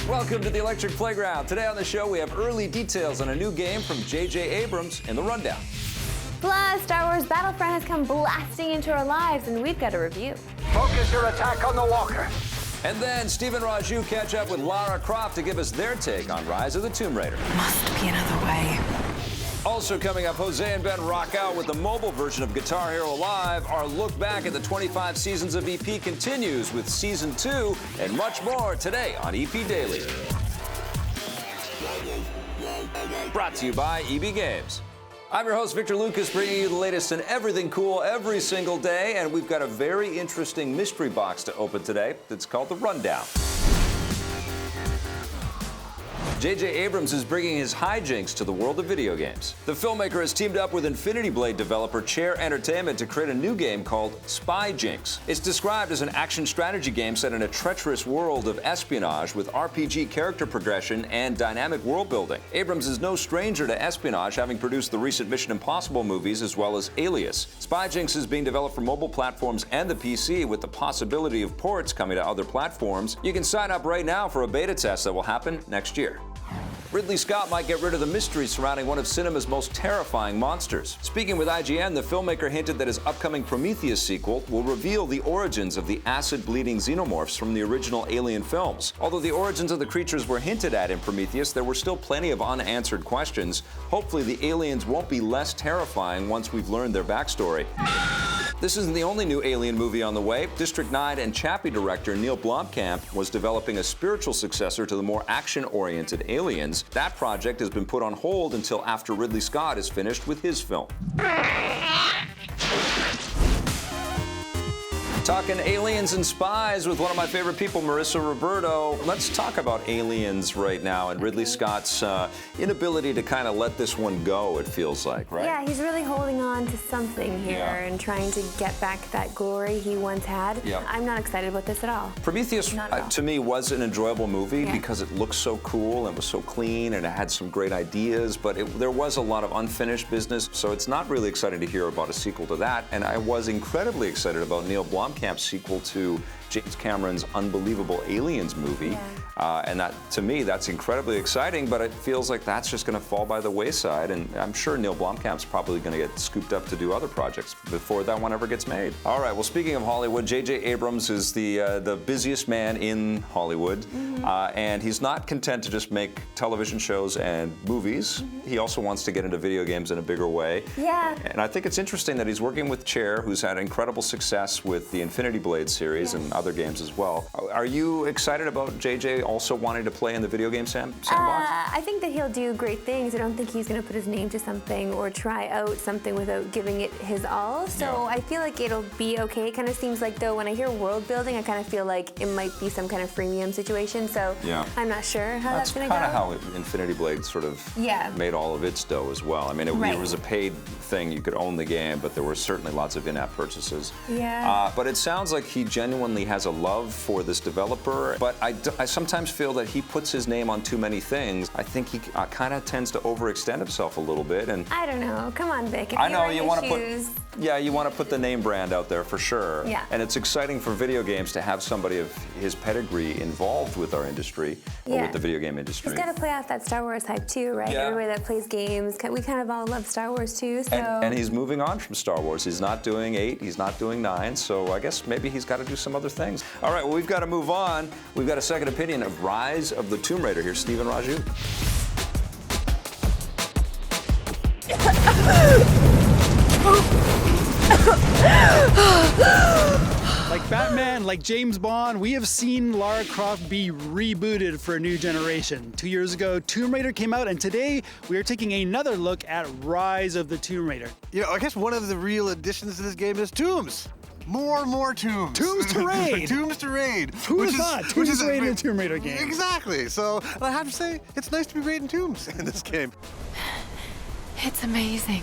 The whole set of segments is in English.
Welcome to the Electric Playground. Today on the show, we have early details on a new game from J.J. Abrams in the rundown. Plus, Star Wars Battlefront has come blasting into our lives, and we've got a review. Focus your attack on the walker. And then Steve and Raju catch up with Lara Croft to give us their take on Rise of the Tomb Raider. Must be another way. Also coming up, Jose and Ben rock out with the mobile version of Guitar Hero Live. Our look back at the 25 seasons of EP continues with Season 2 and much more today on EP Daily. Brought to you by EB Games. I'm your host, Victor Lucas, bringing you the latest in everything cool every single day, and we've got a very interesting mystery box to open today that's called The Rundown. J.J. Abrams is bringing his hijinks to the world of video games. The filmmaker has teamed up with Infinity Blade developer Chair Entertainment to create a new game called Spy Jinx. It's described as an action strategy game set in a treacherous world of espionage with RPG character progression and dynamic world building. Abrams is no stranger to espionage, having produced the recent Mission Impossible movies as well as Alias. Spy Jinx is being developed for mobile platforms and the PC with the possibility of ports coming to other platforms. You can sign up right now for a beta test that will happen next year. Ridley Scott might get rid of the mystery surrounding one of cinema's most terrifying monsters. Speaking with IGN, the filmmaker hinted that his upcoming Prometheus sequel will reveal the origins of the acid-bleeding xenomorphs from the original Alien films. Although the origins of the creatures were hinted at in Prometheus, there were still plenty of unanswered questions. Hopefully the aliens won't be less terrifying once we've learned their backstory. This isn't the only new Alien movie on the way. District 9 and Chappie director Neil Blomkamp was developing a spiritual successor to the more action-oriented Aliens. That project has been put on hold until after Ridley Scott is finished with his film. Talking aliens and spies with one of my favorite people, Marissa Roberto. Let's talk about aliens right now and Ridley Scott's inability to kind of let this one go, it feels like, right? Yeah, he's really holding on to something here and trying to get back that glory he once had. Yeah. I'm not excited about this at all. Prometheus, to me, was an enjoyable movie because it looked so cool and was so clean and it had some great ideas, but there was a lot of unfinished business, so it's not really exciting to hear about a sequel to that. And I was incredibly excited about Neil Blomkamp's sequel to James Cameron's unbelievable Aliens movie. And that, to me, that's incredibly exciting, but it feels like that's just going to fall by the wayside, and I'm sure Neil Blomkamp's probably going to get scooped up to do other projects before that one ever gets made. All right, well, speaking of Hollywood, J.J. Abrams is the busiest man in Hollywood, and he's not content to just make television shows and movies. He also wants to get into video games in a bigger way. Yeah. And I think it's interesting that he's working with Chair, who's had incredible success with the Infinity Blade series and other games as well. Are you excited about J.J. also wanting to play in the video game sandbox? I think that he'll do great things. I don't think he's going to put his name to something or try out something without giving it his all. So I feel like it'll be okay. It kind of seems like, though, when I hear world building, I kind of feel like it might be some kind of freemium situation. So I'm not sure how that's going to go. That's kind of how Infinity Blade sort of made all of its dough as well. I mean, it was a paid thing. You could own the game, but there were certainly lots of in-app purchases. But it sounds like he genuinely has a love for this developer, but I sometimes feel that he puts his name on too many things. I think he kind of tends to overextend himself a little bit. And I don't know. Come on, Vic. If I know you want to put. You want to put the name brand out there for sure. Yeah. And it's exciting for video games to have somebody of his pedigree involved with our industry, or with the video game industry. He's got to play off that Star Wars hype too, right? Yeah. Everybody that plays games, we kind of all love Star Wars too. So. And he's moving on from Star Wars. He's not doing 8, he's not doing 9, so I guess maybe he's got to do some other things. All right, well, we've got to move on. We've got a second opinion of Rise of the Tomb Raider. Here's Steve and Raju. Like Batman, like James Bond, we have seen Lara Croft be rebooted for a new generation. 2 years ago, Tomb Raider came out, and today we are taking another look at Rise of the Tomb Raider. You know, I guess one of the real additions to this game is tombs. More tombs. Tombs to raid. Tombs to raid. Who would have thought? Tombs to raid in a Tomb Raider game. Exactly. So I have to say, it's nice to be raiding tombs in this game. It's amazing.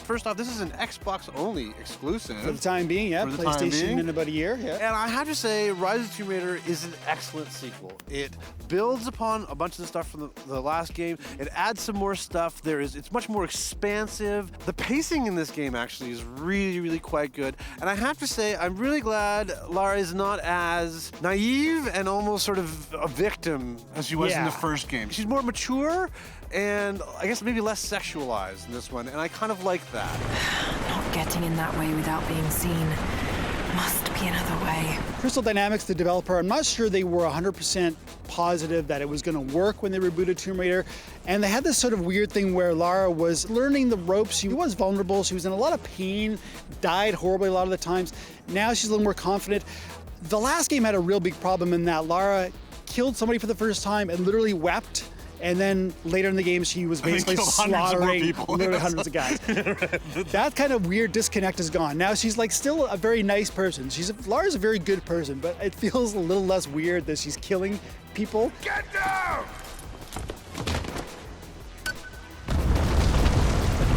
First off, this is an Xbox-only exclusive. For the time being, yeah. For the time PlayStation being. in about a year, yeah. And I have to say, Rise of the Tomb Raider is an excellent sequel. It builds upon a bunch of the stuff from the last game. It adds some more stuff. It's much more expansive. The pacing in this game actually is really, really quite good. And I have to say, I'm really glad Lara is not as naive and almost sort of a victim as she was in the first game. She's more mature and I guess maybe less sexualized in this one, and I kind of like that. Not getting in that way without being seen. Must be another way. Crystal Dynamics, the developer, I'm not sure they were 100% positive that it was going to work when they rebooted Tomb Raider. And they had this sort of weird thing where Lara was learning the ropes. She was vulnerable. She was in a lot of pain, died horribly a lot of the times. Now she's a little more confident. The last game had a real big problem in that Lara killed somebody for the first time and literally wept. And then later in the game, she was basically slaughtering literally hundreds of guys. That kind of weird disconnect is gone. Now she's like still a very nice person. Lara's a very good person, but it feels a little less weird that she's killing people. Get down!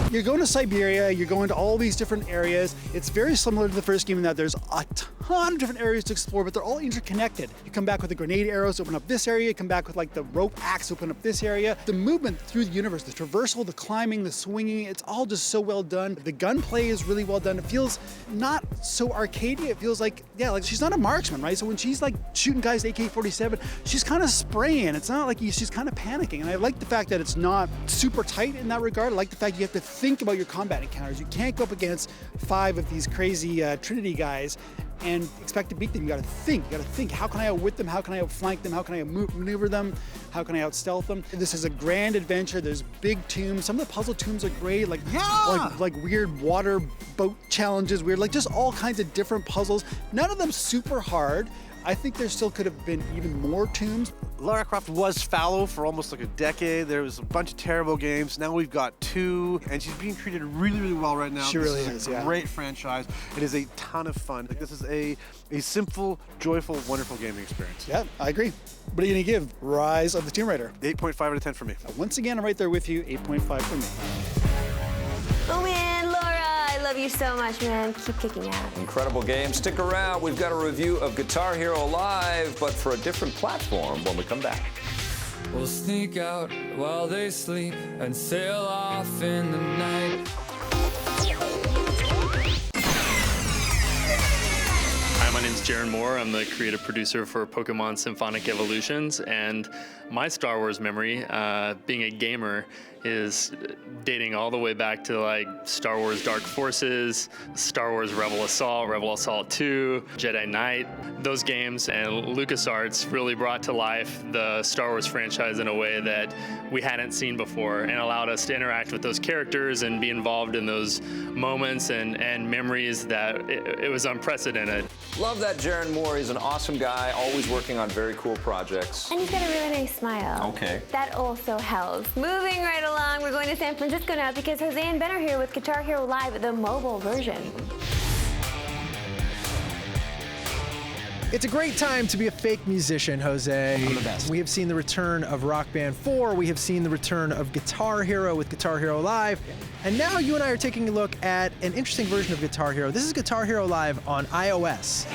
You're going to Siberia, you're going to all these different areas. It's very similar to the first game in that there's a ton of different areas to explore, but they're all interconnected. You come back with the grenade arrows, open up this area, you come back with like the rope axe, open up this area. The movement through the universe, the traversal, the climbing, the swinging, it's all just so well done. The gunplay is really well done. It feels not so arcadey, it feels like, like she's not a marksman, right? So when she's like shooting guys with AK-47, she's kind of spraying. It's not like she's kind of panicking. And I like the fact that it's not super tight in that regard. I like the fact you have to think about your combat encounters. You can't go up against 5 of these crazy Trinity guys and expect to beat them. You gotta think. How can I outwit them? How can I outflank them? How can I maneuver them? How can I outstealth them? This is a grand adventure. There's big tombs. Some of the puzzle tombs are great, like weird water boat challenges, like just all kinds of different puzzles. None of them super hard. I think there still could have been even more tombs. Lara Croft was fallow for almost like a decade. There was a bunch of terrible games. Now we've got 2, and she's being treated really, really well right now. She really is, This is a great franchise. It is a ton of fun. Like, this is a simple, joyful, wonderful gaming experience. Yeah, I agree. What are you gonna give Rise of the Tomb Raider? 8.5 out of 10 for me. Once again, I'm right there with you, 8.5 for me. Oh man, Laura, I love you so much, man. Keep kicking ass. Incredible game. Stick around. We've got a review of Guitar Hero Live, but for a different platform when we come back. We'll sneak out while they sleep and sail off in the night. Hi, my name's Jaron Moore. I'm the creative producer for Pokemon Symphonic Evolutions, and my Star Wars memory, being a gamer, is dating all the way back to like Star Wars Dark Forces, Star Wars Rebel Assault 2, Jedi Knight. Those games and LucasArts really brought to life the Star Wars franchise in a way that we hadn't seen before, and allowed us to interact with those characters and be involved in those moments and memories that it was unprecedented. Love that Jaron Moore. He's an awesome guy, always working on very cool projects. And he's got a really nice smile. Okay. That also helps. Moving right along, we're going to San Francisco now because Jose and Ben are here with Guitar Hero Live, the mobile version. It's a great time to be a fake musician, Jose. I'm the best. We have seen the return of Rock Band 4. We have seen the return of Guitar Hero with Guitar Hero Live. And now you and I are taking a look at an interesting version of Guitar Hero. This is Guitar Hero Live on iOS.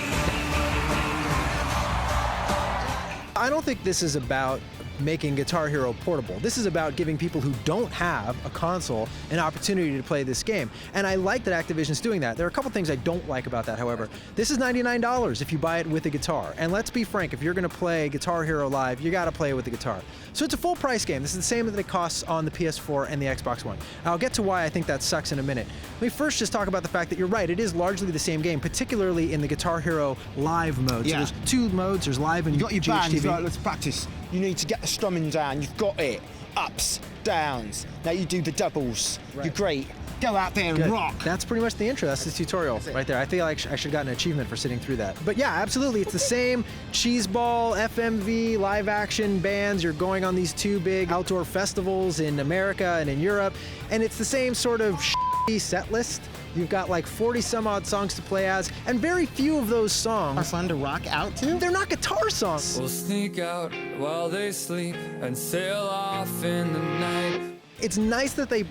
I don't think this is about making Guitar Hero portable. This is about giving people who don't have a console an opportunity to play this game. And I like that Activision's doing that. There are a couple things I don't like about that, however. This is $99 if you buy it with a guitar. And let's be frank, if you're gonna play Guitar Hero Live, you gotta play it with the guitar. So it's a full price game. This is the same that it costs on the PS4 and the Xbox One. I'll get to why I think that sucks in a minute. Let me first just talk about the fact that you're right, it is largely the same game, particularly in the Guitar Hero Live mode. Yeah. So there's 2 modes, there's Live and You got your band, GHTV. like, let's practice. You need to get the strumming down, you've got it. Ups, downs. Now you do the doubles. Right. You're great. Go out there and Good. rock. That's pretty much the intro. That's the tutorial right there. I feel like I should have gotten an achievement for sitting through that. But yeah, absolutely. It's the same cheeseball, FMV, live action bands. You're going on these 2 big outdoor festivals in America and in Europe. And it's the same sort of shitty set list. You've got like 40 some odd songs to play as, and very few of those songs Are fun to rock out to? they're not guitar songs. We'll sneak out while they sleep and sail off in the night. It's nice that they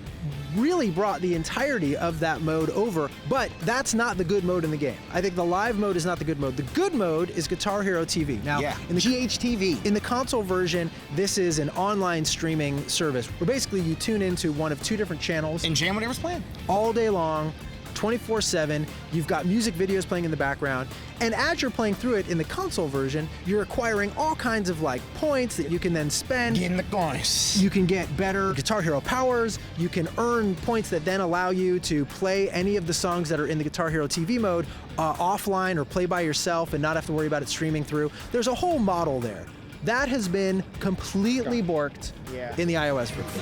really brought the entirety of that mode over, but that's not the good mode in the game. I think the live mode is not the good mode. The good mode is Guitar Hero TV. Now, in the GHTV. In the console version, this is an online streaming service where basically you tune into one of two different channels. And jam whatever's playing. All day long, 24/7. You've got music videos playing in the background. And as you're playing through it in the console version, you're acquiring all kinds of like points that you can then spend. Getting the bonus. You can get better Guitar Hero powers. You can earn points that then allow you to play any of the songs that are in the Guitar Hero TV mode offline or play by yourself and not have to worry about it streaming through. There's a whole model there. That has been completely borked in the iOS version.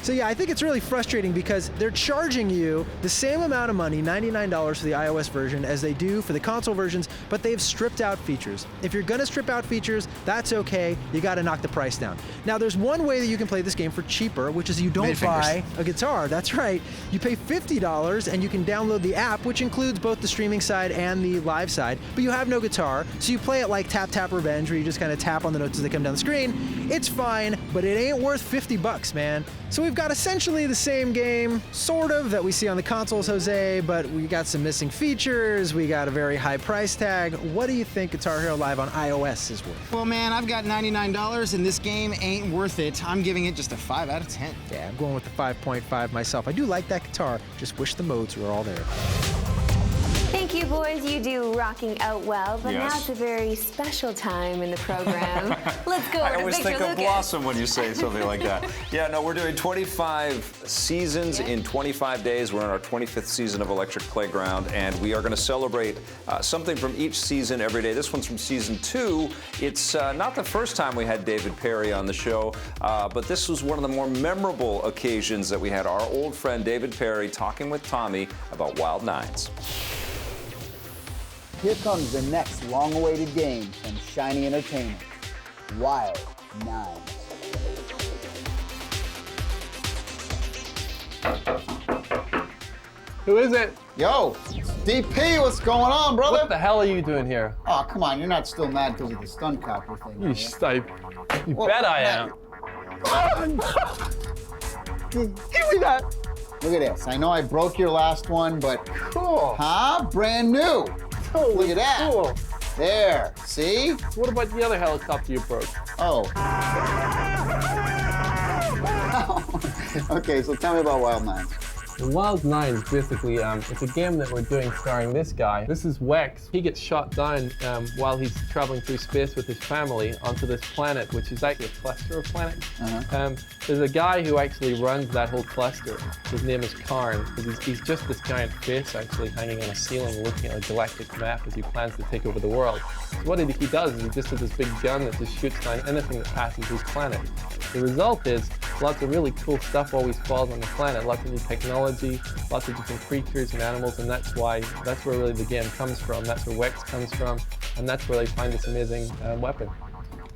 So yeah, I think it's really frustrating because they're charging you the same amount of money, $99 for the iOS version, as they do for the console versions, but they've stripped out features. If you're gonna strip out features, that's okay. You gotta knock the price down. Now, there's one way that you can play this game for cheaper, which is you don't buy a guitar. That's right. You pay $50 and you can download the app, which includes both the streaming side and the live side, but you have no guitar, so you play it like Tap Tap Revenge, where you just kind of tap on the notes as they come down the screen. It's fine, but it ain't worth $50, man. So we've got essentially the same game, sort of, that we see on the consoles, Jose, but we got some missing features, we got a very high price tag. What do you think Guitar Hero Live on iOS is worth? Well, man, I've got $99 and this game ain't worth it. I'm giving it just a 5 out of 10. Yeah, I'm going with the 5.5 myself. I do like that guitar, just wish the modes were all there. Thank you, boys. You do rocking out well, but now it's a very special time in the program. Let's go. I always think of Blossom when you say something like that. Yeah, no, we're doing 25 seasons in 25 days. We're in our 25th season of Electric Playground, and we are going to celebrate something from each season every day. This one's from season 2. It's not the first time we had David Perry on the show, but this was one of the more memorable occasions that we had our old friend David Perry talking with Tommy about Wild Nines. Here comes the next long-awaited game from Shiny Entertainment, Wild Nines. Who is it? Yo, DP, what's going on, brother? What the hell are you doing here? Oh, come on, you're not still mad because of the stunt copper thing. You bet I am. Give me that. Look at this. I know I broke your last one, but cool. Huh? Brand new. Look at that. Cool. There. See? What about the other helicopter you broke? Oh. Okay, so tell me about Wild Nines. Wild Nines, basically, it's a game that we're doing starring this guy. This is Wex. He gets shot down while he's traveling through space with his family onto this planet, which is actually a cluster of planets. There's a guy who actually runs that whole cluster. His name is Karn. He's just this giant face actually hanging on a ceiling looking at a galactic map as he plans to take over the world. So what he does is he just has this big gun that just shoots down anything that passes his planet. The result is lots of really cool stuff always falls on the planet, lots of new technology, lots of different creatures and animals, and that's where really the game comes from. That's where Wex comes from, and that's where they find this amazing weapon.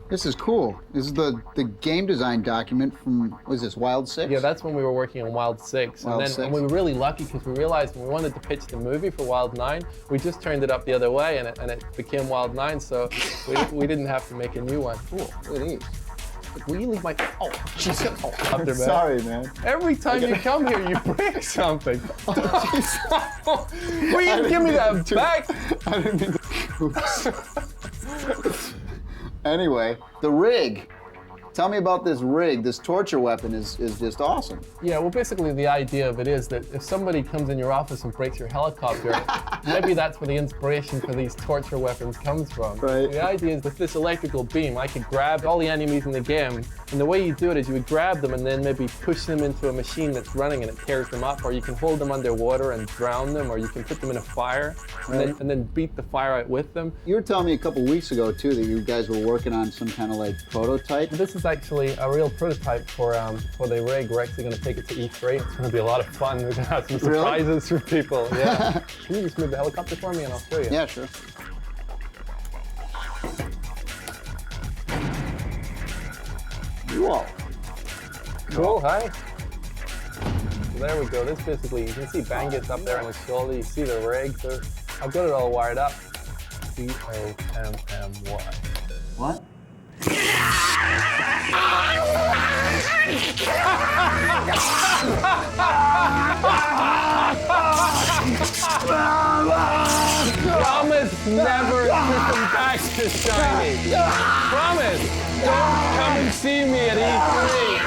This is cool. This is the game design document from, what is this, Wild 6? Yeah, that's when we were working on Wild 6. And we were really lucky because we realized when we wanted to pitch the movie for Wild 9, we just turned it up the other way and it became Wild 9, so we didn't have to make a new one. Cool. Look at these. Will you leave my... Oh, Jesus. I'm sorry, man. Every time you come here, you break something. Will you give me that back? I didn't mean to... Anyway, the rig. Tell me about this rig. This torture weapon is just awesome. Yeah, well, basically the idea of it is that if somebody comes in your office and breaks your helicopter, maybe that's where the inspiration for these torture weapons comes from. Right. The idea is that this electrical beam, I could grab all the enemies in the game, and the way you do it is you would grab them and then maybe push them into a machine that's running and it tears them up, or you can hold them underwater and drown them, or you can put them in a fire and then beat the fire out with them. You were telling me a couple weeks ago, too, that you guys were working on some kind of like prototype. This is actually a real prototype for the rig. We're actually going to take it to E3. It's going to be a lot of fun. We're going to have some surprises for people. Yeah. Can you just move the helicopter for me and I'll show you? Yeah, sure. Whoa. Cool, hi. So there we go. This basically, you can see Bang gets up there on his shoulder. You see the rig. So I've got it all wired up. C-O-M-M-Y. What? Promise never to come back to Shiny. Promise. Don't come and see me at E3.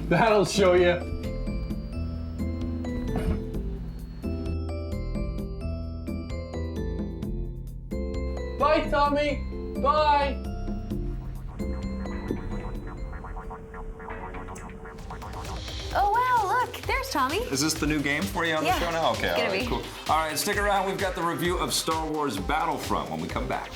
That'll show you. Bye, Tommy. Bye. Oh wow, look, there's Tommy. Is this the new game for you on the show now? Okay, all right, cool. All right, stick around. We've got the review of Star Wars Battlefront when we come back.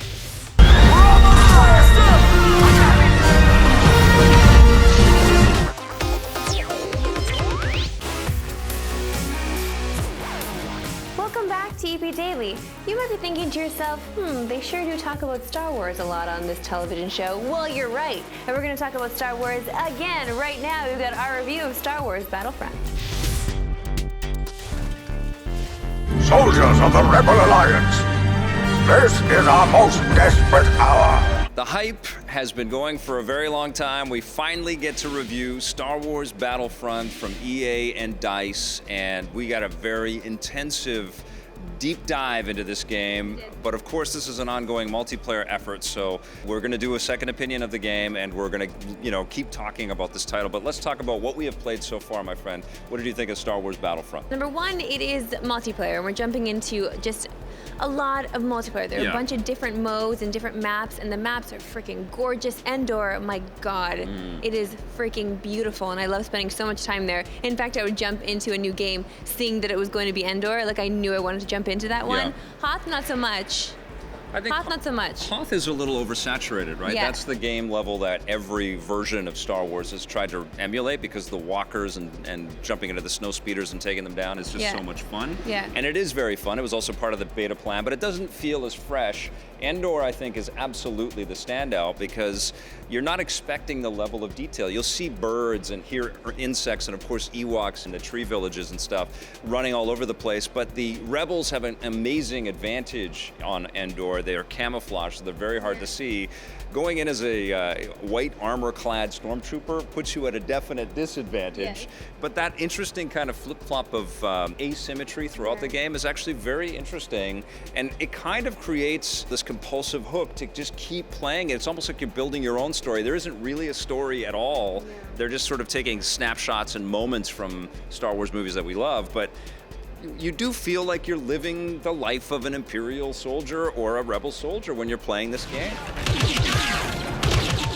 Welcome back to EP Daily. You might be thinking to yourself, they sure do talk about Star Wars a lot on this television show. Well, you're right. And we're going to talk about Star Wars again. Right now, we've got our review of Star Wars Battlefront. Soldiers of the Rebel Alliance, this is our most desperate hour. The hype has been going for a very long time. We finally get to review Star Wars Battlefront from EA and DICE, and we got a very intensive deep dive into this game. But of course, this is an ongoing multiplayer effort, so we're going to do a second opinion of the game, and we're going to, keep talking about this title. But let's talk about what we have played so far, my friend. What did you think of Star Wars Battlefront? Number one, it is multiplayer. We're jumping into just a lot of multiplayer. There are a bunch of different modes and different maps, and the maps are freaking gorgeous. Endor, my God, it is freaking beautiful, and I love spending so much time there. In fact, I would jump into a new game seeing that it was going to be Endor. Like, I knew I wanted to jump into that one. Hoth, not so much. I think Hoth, not so much. Hoth is a little oversaturated, right? Yeah. That's the game level that every version of Star Wars has tried to emulate, because the walkers and jumping into the snow speeders and taking them down is just so much fun. Yeah. And it is very fun. It was also part of the beta plan, but it doesn't feel as fresh. Endor, I think, is absolutely the standout, because you're not expecting the level of detail. You'll see birds and hear insects and, of course, Ewoks and the tree villages and stuff running all over the place, but the Rebels have an amazing advantage on Endor. They are camouflaged, so they're very hard to see. Going in as a white armor-clad stormtrooper puts you at a definite disadvantage. But that interesting kind of flip-flop of asymmetry throughout the game is actually very interesting, and it kind of creates this compulsive hook to just keep playing it. It's almost like you're building your own story. There isn't really a story at all. They're just sort of taking snapshots and moments from Star Wars movies that we love, but you do feel like you're living the life of an Imperial soldier or a Rebel soldier when you're playing this game.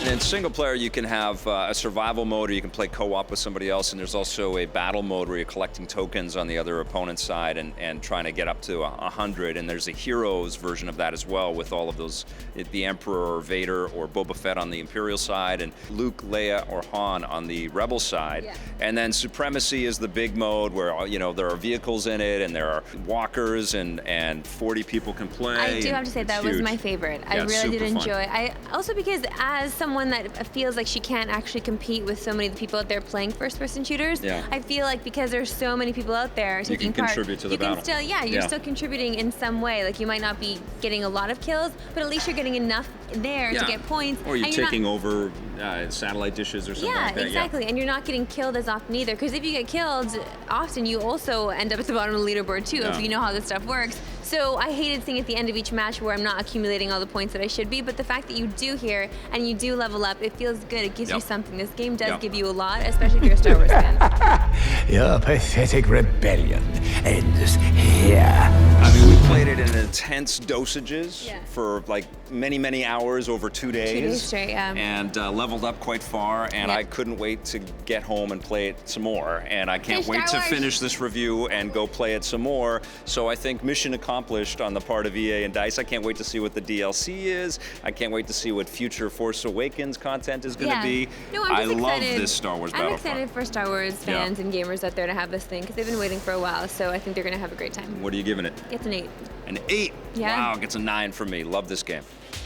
And in single player, you can have a survival mode, or you can play co-op with somebody else, and there's also a battle mode where you're collecting tokens on the other opponent's side and trying to get up to 100, and there's a heroes version of that as well, with all of those, the Emperor or Vader or Boba Fett on the Imperial side, and Luke, Leia, or Han on the Rebel side. And then Supremacy is the big mode where, there are vehicles in it, and there are walkers, and 40 people can play. I do have to say that was my favorite. I really did enjoy it. Also, because as someone that feels like she can't actually compete with so many of the people out there playing first-person shooters, I feel like because there's so many people out there taking part, contribute to the battle. Can still, you're still contributing in some way. Like, you might not be getting a lot of kills, but at least you're getting enough there to get points. Or you're taking over satellite dishes or something like that. Exactly. And you're not getting killed as often either, because if you get killed, often you also end up at the bottom of the leaderboard too, if you know how this stuff works. So I hated seeing at the end of each match where I'm not accumulating all the points that I should be, but the fact that you do here and you do level up, it feels good. It gives you something. This game does give you a lot, especially if you're a Star Wars fan. Your pathetic rebellion ends here. I mean, we played it in intense dosages for like many, many hours over 2 days. 2 days straight, and leveled up quite far, and I couldn't wait to get home and play it some more. And I can't wait to finish this review and go play it some more. So I think mission accomplished on the part of EA and DICE. I can't wait to see what the DLC is. I can't wait to see what future Force Awakens content is going to be. No, I love this Star Wars Battlefront. I'm excited for Star Wars fans and gamers out there to have this thing, because they've been waiting for a while, so I think they're going to have a great time. What are you giving it? It's an 8. An 8? Yeah. Wow, it gets a 9 from me. Love this game.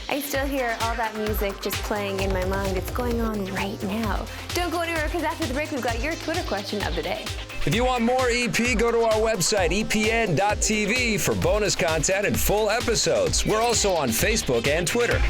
I still hear all that music just playing in my mind. It's going on right now. Don't go anywhere, because after the break, we've got your Twitter question of the day. If you want more EP, go to our website, epn.tv, for bonus content and full episodes. We're also on Facebook and Twitter.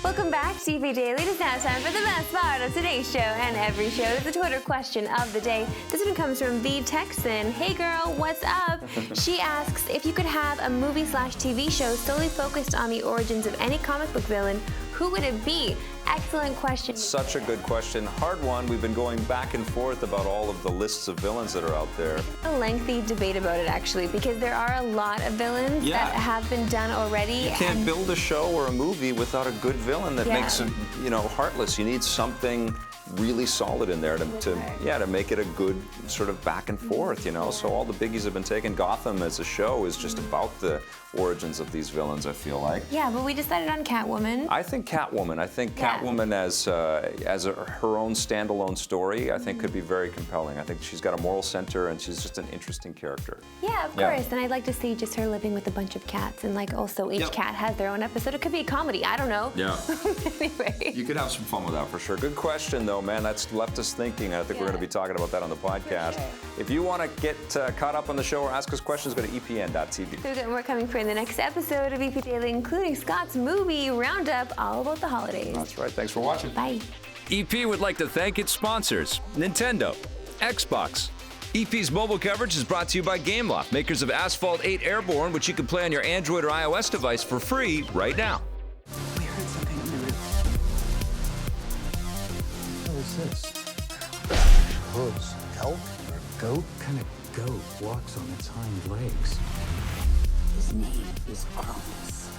Welcome back to EP Daily. It is now time for the best part of today's show and every show. It's the Twitter question of the day. This one comes from the Texan. Hey girl, what's up? She asks, if you could have a movie/TV show solely focused on the origins of any comic book villain, who would it be? Excellent question. Such a good question. Hard one. We've been going back and forth about all of the lists of villains that are out there. A lengthy debate about it, actually, because there are a lot of villains that have been done already. You can't build a show or a movie without a good villain that makes it, heartless. You need something really solid in there to make it a good sort of back and forth, So all the biggies have been taken. Gotham as a show is just about the origins of these villains, I feel like. Yeah, but we decided on Catwoman. I think Catwoman. Catwoman as her own standalone story, I think could be very compelling. I think she's got a moral center and she's just an interesting character. Yeah, of course. And I'd like to see just her living with a bunch of cats, and also each cat has their own episode. It could be a comedy. I don't know. Yeah. Anyway. You could have some fun with that for sure. Good question though, man. That's left us thinking. I think we're going to be talking about that on the podcast. Sure. If you want to get caught up on the show or ask us questions, go to epn.tv. We've got more coming for in the next episode of EP Daily, including Scott's movie roundup, all about the holidays. That's right. Thanks for watching. Bye. EP would like to thank its sponsors, Nintendo, Xbox. EP's mobile coverage is brought to you by Gameloft, makers of Asphalt 8 Airborne, which you can play on your Android or iOS device for free right now. We heard something on the roof. What is this? Hooves, elk or goat? What kind of goat walks on its hind legs? His name is Arms.